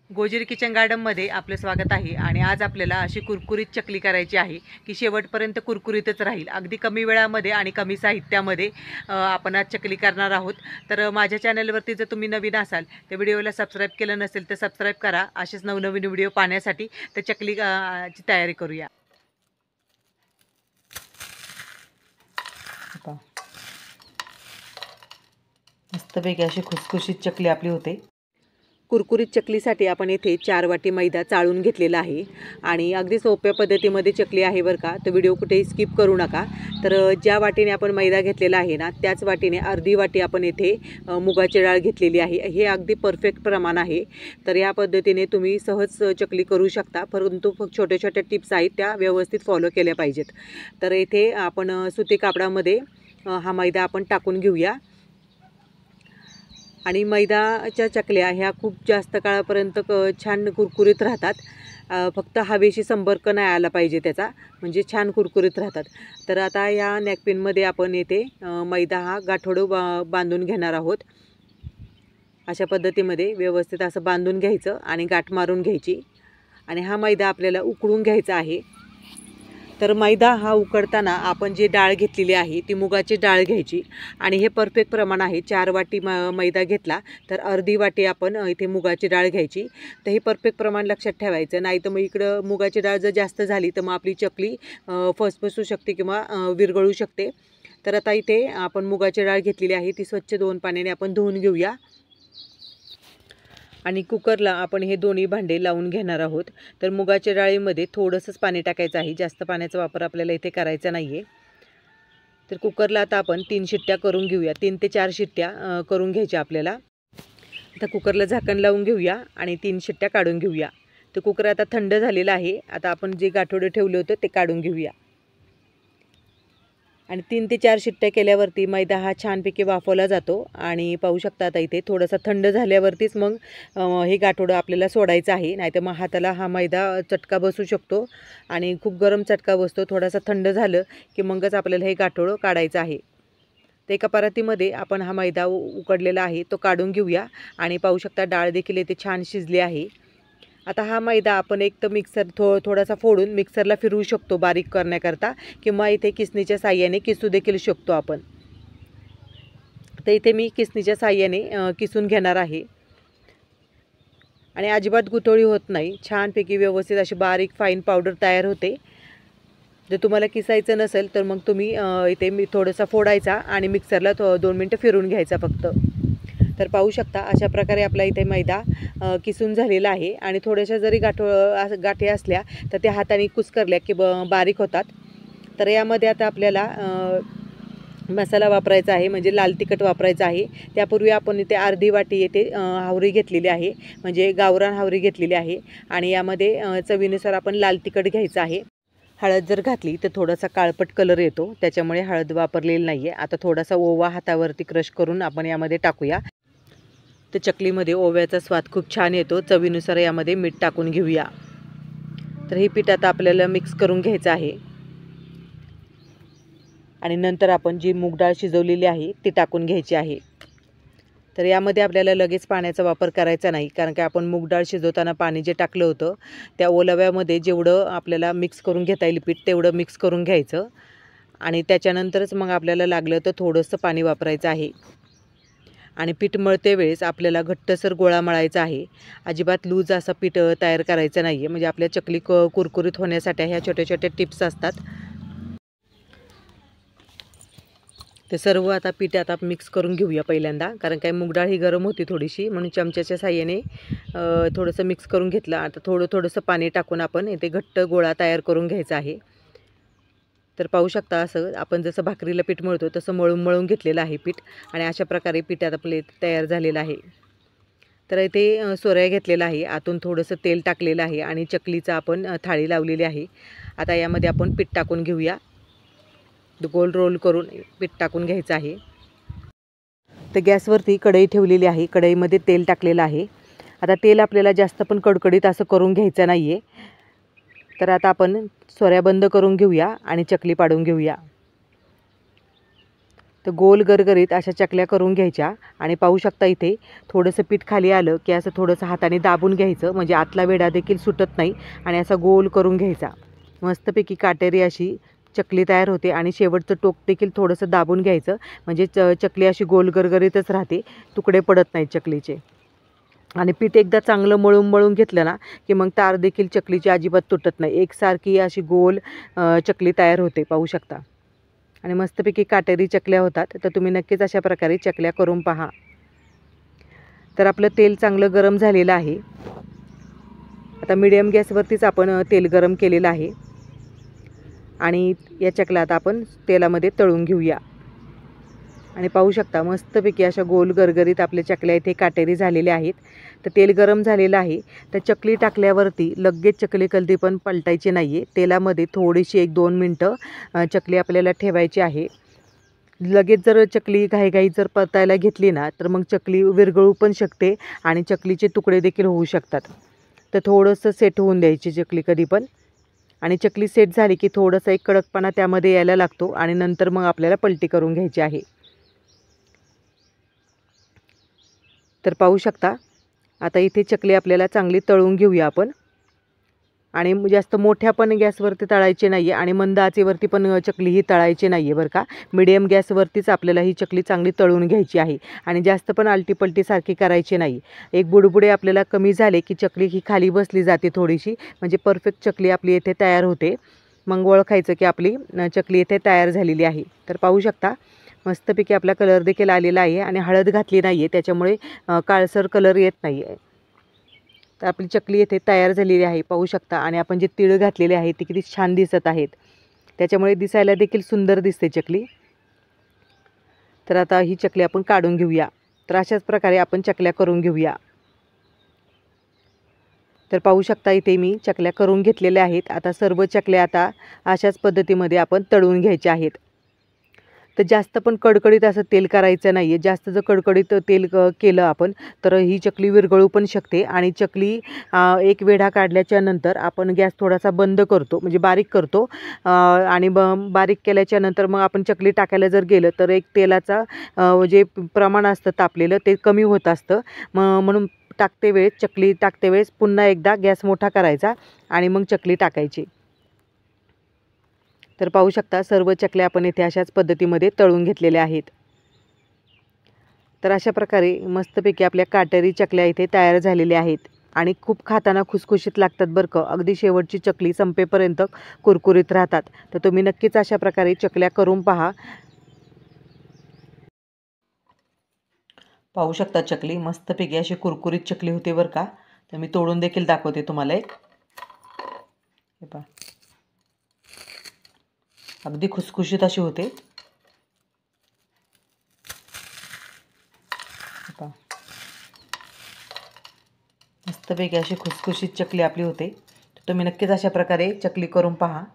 गोजिरी kitchen गार्डनमध्ये आपलं स्वागत आहे आणि आज आपल्याला अशी कुरकुरीत चकली करायची आहे की शेवटपर्यंत कुरकुरीतच राहील. अगदी कमी वेळामध्ये आणि कमी साहित्यामध्ये आपण आज चकली करणार आहोत. तर माझ्या चॅनलवरती जर तुम्ही नवीन असाल तर व्हिडिओला सबस्क्राईब केलं नसेल तर सबस्क्राईब करा. असेच नवनवीन व्हिडिओ पाहण्यासाठी तर चकली ची तयारी करूया. मस्तपैकी अशी खुसखुशीत चकली आपली होते. कुरकुरीत चकलीसाठी आपण येथे 4 वाटी मैदा चाळून घेतलेला आहे आणि अगदी सोप्या पद्धतीमध्ये चकली आहे बरं का. तर व्हिडिओ कुठेही स्किप करू नका. तर ज्या वाटीने आपण मैदा घेतलेला आहे ना त्याच वाटीने अर्धी वाटी आपण येथे मुगाची डाळ घेतलेली आहे. हे अगदी परफेक्ट प्रमाण आहे. तर या पद्धतीने तुम्ही सहज चकली करू शकता, परंतु छोट्या छोट्या टिप्स आहेत त्या व्यवस्थित फॉलो केल्या पाहिजेत. तर येथे आपण सुती कापडामध्ये हा मैदा आपण टाकून घेऊया. आणि मैदाच्या चकल्या ह्या खूप जास्त काळापर्यंत छान कुरकुरीत राहतात. फक्त हवेशी संपर्क नाही आला पाहिजे त्याचा, म्हणजे छान कुरकुरीत राहतात. तर आता या नॅपकिनमध्ये आपण येथे मैदा हा गाठोडं बांधून घेणार आहोत. अशा पद्धतीमध्ये व्यवस्थित असं बांधून घ्यायचं आणि गाठ मारून घ्यायची. आणि हा मैदा आपल्याला उकळून घ्यायचा आहे. तर मैदा हा उकडताना आपण जी डाळ घेतलेली आहे ती मुगाची डाळ घ्यायची आणि हे परफेक्ट प्रमाण आहे. 4 वाटी मैदा घेतला तर अर्धी वाटी आपण इथे मुगाची डाळ घ्यायची. तर हे परफेक्ट प्रमाण लक्षात ठेवायचं, नाही तर मग इकडं मुगाची डाळ जर जास्त झाली तर मग आपली चकली फसफसू शकते किंवा विरघळू शकते. तर आता इथे आपण मुगाची डाळ घेतलेली आहे, ती स्वच्छ 2 पाण्याने आपण धुवून घेऊया. आणि कुकरला आपण हे दोन्ही भांडे लावून घेणार आहोत. तर मुगाच्या डाळीमध्ये थोडंसंच पाणी टाकायचं आहे, जास्त पाण्याचा वापर आपल्याला इथे करायचा नाही आहे. तर कुकरला आता आपण 3 शिट्ट्या करून घेऊया. 3 ते 4 शिट्ट्या करून घ्यायच्या आपल्याला. आता कुकरला झाकण लावून घेऊया आणि 3 शिट्ट्या काढून घेऊया. तर कुकर आता थंड झालेला आहे. आता आपण जे गाठोडे ठेवले होते ते काढून घेऊया. आणि 3 ते 4 शिट्ट्या केल्यावरती मैदा हा छानपैकी वाफवला जातो. आणि पाहू शकता आता इथे थोडासा थंड झाल्यावरतीच मग हे गाठोडं आपल्याला सोडायचं आहे, नाहीतर मग हाताला हा मैदा चटका बसू शकतो आणि खूप गरम चटका बसतो. थोडासा थंड झालं की मगच आपल्याला हे गाठोडं काढायचं आहे. तर एका परातीमध्ये आपण हा मैदा उकडलेला आहे तो काढून घेऊया. आणि पाहू शकता डाळ देखील इथे छान शिजली आहे. आता हा मैदा आपण एक तर मिक्सर थोडासा फोडून मिक्सरला फिरवू शकतो बारीक करण्याकरता, किंवा इथे किसणीच्या साह्याने किसू देखील शकतो आपण. तर इथे मी किसणीच्या साह्याने किसून घेणार आहे. आणि अजिबात गुठळी होत नाही, छानपैकी व्यवस्थित अशी बारीक फाईन पावडर तयार होते. जर तुम्हाला किसायचं नसेल तर मग तुम्ही इथे मी थोडासा फोडायचा आणि मिक्सरला 2 मिनटं फिरून घ्यायचा फक्त. तर पाहू शकता अशा प्रकारे आपला इथे मैदा किसून झालेला आहे. आणि थोड्याशा जरी गाठी असल्या तर त्या हाताने कुस्करल्या की बारीक होतात. तर यामध्ये आता आपल्याला मसाला वापरायचा आहे, म्हणजे लाल तिखट वापरायचं आहे. त्यापूर्वी आपण इथे अर्धी वाटी येथे हावरी घेतलेली आहे, म्हणजे गावरान हावरी घेतलेली आहे. आणि यामध्ये चवीनुसार आपण लाल तिखट घ्यायचं आहे. हळद जर घातली तर थोडासा काळपट कलर येतो, त्याच्यामुळे हळद वापरलेली नाही आहे. आता थोडासा ओवा हातावरती क्रश करून आपण यामध्ये टाकूया. तर चकलीमध्ये ओव्याचा स्वाद खूप छान येतो. चवीनुसार यामध्ये मीठ टाकून घेऊया. तर हे पीठ आता आपल्याला मिक्स करून घ्यायचं आहे. आणि नंतर आपण जी मूग डाळ शिजवलेली आहे ती टाकून घ्यायची आहे. तर यामध्ये आपल्याला लगेच पाण्याचा वापर करायचा नाही, कारण की आपण मूग डाळ शिजवताना पाणी जे टाकलं होतं त्या ओलव्यामध्ये जेवढं आपल्याला मिक्स करून घेता येईल पीठ तेवढं मिक्स करून घ्यायचं. आणि त्याच्यानंतरच मग आपल्याला लागलं तर थोडंसं पाणी वापरायचं आहे. आणि पीठ मळते वेळेस आपल्याला घट्टसर गोळा मळायचा आहे, अजिबात लूज असं पीठ तयार करायचं नाही आहे. म्हणजे आपल्या चकली कुरकुरीत होण्यासाठी ह्या छोट्या छोट्या टिप्स असतात. ते सर्व आता पीठ आता मिक्स करून घेऊया पहिल्यांदा, कारण काय मूग डाळ ही गरम होती थोडीशी, म्हणून चमच्याच्या साह्याने थोडंसं मिक्स करून घेतलं. आता थोडंसं पाणी टाकून आपण इथे घट्ट गोळा तयार करून घ्यायचा आहे. तर पाहू शकता असं आपण जसं भाकरीला पीठ मळतो तसं मळून घेतलेलं आहे पीठ. आणि अशा प्रकारे पीठ आता आपले तयार झालेलं आहे. तर इथे सोऱ्या घेतलेला आहे, आतून थोडंसं तेल टाकलेलं आहे आणि चकलीचा आपण थाळी लावलेली आहे. आता यामध्ये आपण पीठ टाकून घेऊया. गोल रोल करून पीठ टाकून घ्यायचं आहे. तर गॅसवरती कढई ठेवलेली आहे, कढईमध्ये तेल टाकलेलं आहे. आता तेल आपल्याला जास्त पण कडकडीत असं करून घ्यायचं नाही आहे. तर आता आपण सोऱ्या बंद करून घेऊया आणि चकली पाडून घेऊया. तर गोल गरगरीत अशा चकल्या करून घ्यायच्या आणि पाहू शकता इथे थोडंसं पीठ खाली आलं की असं थोडंसं हाताने दाबून घ्यायचं, म्हणजे आतला वेढा देखील सुटत नाही आणि असा गोल करून घ्यायचा. मस्तपैकी काटेरी अशी चकली तयार होते आणि शेवटचं टोक देखील थोडंसं दाबून घ्यायचं, म्हणजे चकली अशी गोल गरगरीतच राहते, तुकडे पडत नाहीत चकलीचे. आणि पीठ एकदा चांगलं मळून घेतलं ना की मग तार देखील चकलीची अजिबात तुटत नाही, एकसारखी अशी गोल चकली तयार होते, पाहू शकता. आणि मस्तपैकी काटेरी चकल्या होतात. तर तुम्ही नक्कीच अशा प्रकारे चकल्या करून पहा. तर आपलं तेल चांगलं गरम झालेलं आहे. आता मीडियम गॅसवरतीच आपण तेल गरम केलेलं आहे आणि या चकल्या आता आपण तेलामध्ये तळून घेऊया. आणि पाहू शकता मस्तपैकी अशा गोल गरगरीत आपल्या चकल्या इथे काटेरी झालेल्या आहेत. तर तेल गरम झालेलं आहे. तर चकली टाकल्यावरती लगेच चकली कधी पण पलटायची नाही आहे. तेलामध्ये थोडीशी 1-2 मिनटं चकली आपल्याला ठेवायची आहे. लगेच जर चकली घाईघाई जर परतायला घेतली ना तर मग चकली विरघळू पण शकते आणि चकलीचे तुकडे देखील होऊ शकतात. तर थोडंसं सेट होऊन द्यायची चकली कधी पण. आणि चकली सेट झाली की थोडंसं एक कडकपणा त्यामध्ये यायला लागतो आणि नंतर मग आपल्याला पलटी करून घ्यायची आहे. तर पाहू शकता आता इथे चकली आपल्याला चांगली तळून घेऊया आपण. आणि जास्त मोठ्या पण गॅसवरती तळायची नाही आहे आणि मंद आचेवरती पण चकली ही तळायची नाही आहे बरं का. मीडियम गॅसवरतीच आपल्याला ही चकली चांगली तळून घ्यायची आहे आणि जास्त पण आलटीपलटीसारखी करायची नाही. एक बुडबुडे आपल्याला कमी झाले की चकली ही खाली बसली जाते थोडीशी, म्हणजे परफेक्ट चकली आपली इथे तयार होते. मग ओळखायचं की आपली चकली इथे तयार झालेली आहे. तर पाहू शकता मस्तपैकी आपला कलर देखील आलेला आहे आणि हळद घातली नाही आहे, त्याच्यामुळे काळसर कलर येत नाही आहे. तर आपली चकली येथे तयार झालेली आहे, पाहू शकता. आणि आपण जे तीळ घातलेले आहे ते किती छान दिसत आहेत, त्याच्यामुळे दिसायला देखील सुंदर दिसते चकली. तर आता ही चकली आपण काढून घेऊया. तर अशाच प्रकारे आपण चकल्या करून घेऊया. तर पाहू शकता इथे मी चकल्या करून घेतलेल्या आहेत. आता सर्व चकल्या आता अशाच पद्धतीमध्ये आपण तळून घ्यायच्या आहेत. तर जास्त पण कडकडीत असं तेल करायचं नाही आहे. जास्त जर कडकडीत तेल केलं आपण तर ही चकली विरघळू पण शकते आणि चकली एक वेढा काढल्याच्या नंतर आपण गॅस थोडासा बंद करतो, म्हणजे बारीक करतो. आणि बारीक केल्याच्या नंतर मग आपण चकली टाकायला जर गेलं तर एक तेलाचा जे प्रमाण असतं तापलेलं ते कमी होत असतं. म्हणून चकली टाकते वेळेस पुन्हा एकदा गॅस मोठा करायचा आणि मग चकली टाकायची. तर पाहू शकता सर्व चकल्या आपण इथे अशाच पद्धतीमध्ये तळून घेतलेल्या आहेत. तर अशा प्रकारे मस्तपैकी आपल्या काटेरी चकल्या इथे तयार झालेल्या आहेत आणि खूप खाताना खुसखुशीत लागतात बरं का. अगदी शेवटची चकली संपेपर्यंत कुरकुरीत राहतात. तर तुम्ही नक्कीच अशा प्रकारे चकल्या करून पहा. पाहू शकता चकली मस्तपैकी अशी कुरकुरीत चकली होते बरं का. तर मी तोडून देखील दाखवते तुम्हाला एक. हे पहा, अगदी खुसखुशीत अशी होते. मस्तपैकी अशी खुसखुशीत चकली आपली होते. तर तुम्ही नक्कीच अशा प्रकारे चकली करून पहा.